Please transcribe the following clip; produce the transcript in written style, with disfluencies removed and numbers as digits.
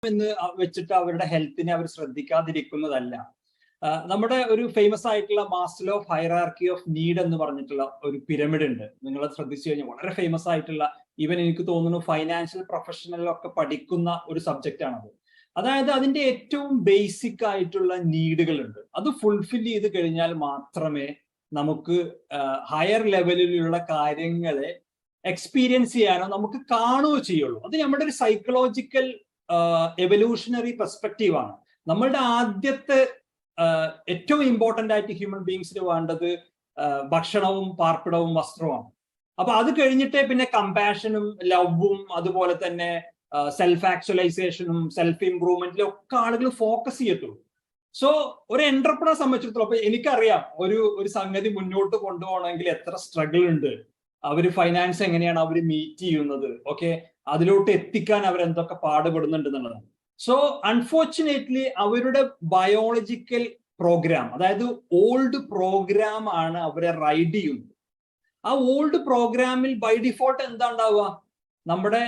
എന്ന് വെച്ചിട്ട് അവരുടെ ഹെൽത്തിനെ അവർ ശ്രദ്ധിക്കാതിരിക്കുന്നതല്ല. നമ്മുടെ ഒരു ഫേമസ് ആയിട്ടുള്ള മാസ്ലോ ഹൈറാർക്കി ഓഫ് നീഡ് എന്ന് പറഞ്ഞിട്ടുള്ള ഒരു പിരമിഡ് ഉണ്ട്. നിങ്ങൾ ശ്രദ്ധിച്ചു കഴിഞ്ഞാൽ വളരെ ഫേമസ് ആയിട്ടുള്ള, ഈവൻ എനിക്ക് തോന്നുന്നു ഫൈനാൻഷ്യൽ പ്രൊഫഷണലൊക്കെ പഠിക്കുന്ന ഒരു സബ്ജക്റ്റ് ആണത്. അതായത് അതിന്റെ ഏറ്റവും ബേസിക് ആയിട്ടുള്ള നീഡുകൾ ഉണ്ട്. അത് ഫുൾഫിൽ ചെയ്ത് കഴിഞ്ഞാൽ മാത്രമേ നമുക്ക് ഹയർ ലെവലിലുള്ള കാര്യങ്ങളെ എക്സ്പീരിയൻസ് ചെയ്യാനോ നമുക്ക് കാണുകയോ ചെയ്യുള്ളൂ. അത് നമ്മുടെ ഒരു സൈക്കോളജിക്കൽ എവല്യൂഷണറി പെർസ്പെക്റ്റീവ് ആണ്. നമ്മളുടെ ആദ്യത്തെ ഏറ്റവും ഇമ്പോർട്ടന്റ് ആയിട്ട് ഹ്യൂമൻ ബീങ്സിന് വേണ്ടത് ഭക്ഷണവും പാർപ്പിടവും വസ്ത്രവുമാണ്. അപ്പൊ അത് കഴിഞ്ഞിട്ടേ പിന്നെ കമ്പാഷനും ലവും അതുപോലെ തന്നെ സെൽഫ് ആക്ച്വലൈസേഷനും സെൽഫ് ഇംപ്രൂവ്മെന്റിലും ഒക്കെ ആളുകൾ ഫോക്കസ് ചെയ്യത്തുള്ളൂ. സോ ഒരു എന്റർപ്രണറെ സംബന്ധിച്ചിടത്തോളം അപ്പൊ എനിക്കറിയാം ഒരു സംഗതി മുന്നോട്ട് കൊണ്ടുപോകണമെങ്കിൽ എത്ര സ്ട്രഗിൾ ഉണ്ട്, അവര് ഫൈനാൻസ് എങ്ങനെയാണ് അവർ മീറ്റ് ചെയ്യുന്നത്, ഓക്കെ, അതിലോട്ട് എത്തിക്കാൻ അവർ എന്തൊക്കെ പാടുപെടുന്നുണ്ട് എന്നുള്ളതാണ്. സോ അൺഫോർച്ചുനേറ്റ്ലി അവരുടെ ബയോളജിക്കൽ പ്രോഗ്രാം, അതായത് ഓൾഡ് പ്രോഗ്രാം ആണ് അവരെ റൈഡ് ചെയ്യുന്നത്. ആ ഓൾഡ് പ്രോഗ്രാമിൽ ബൈ ഡിഫോൾട്ട് എന്താ ഉണ്ടാവുക, നമ്മുടെ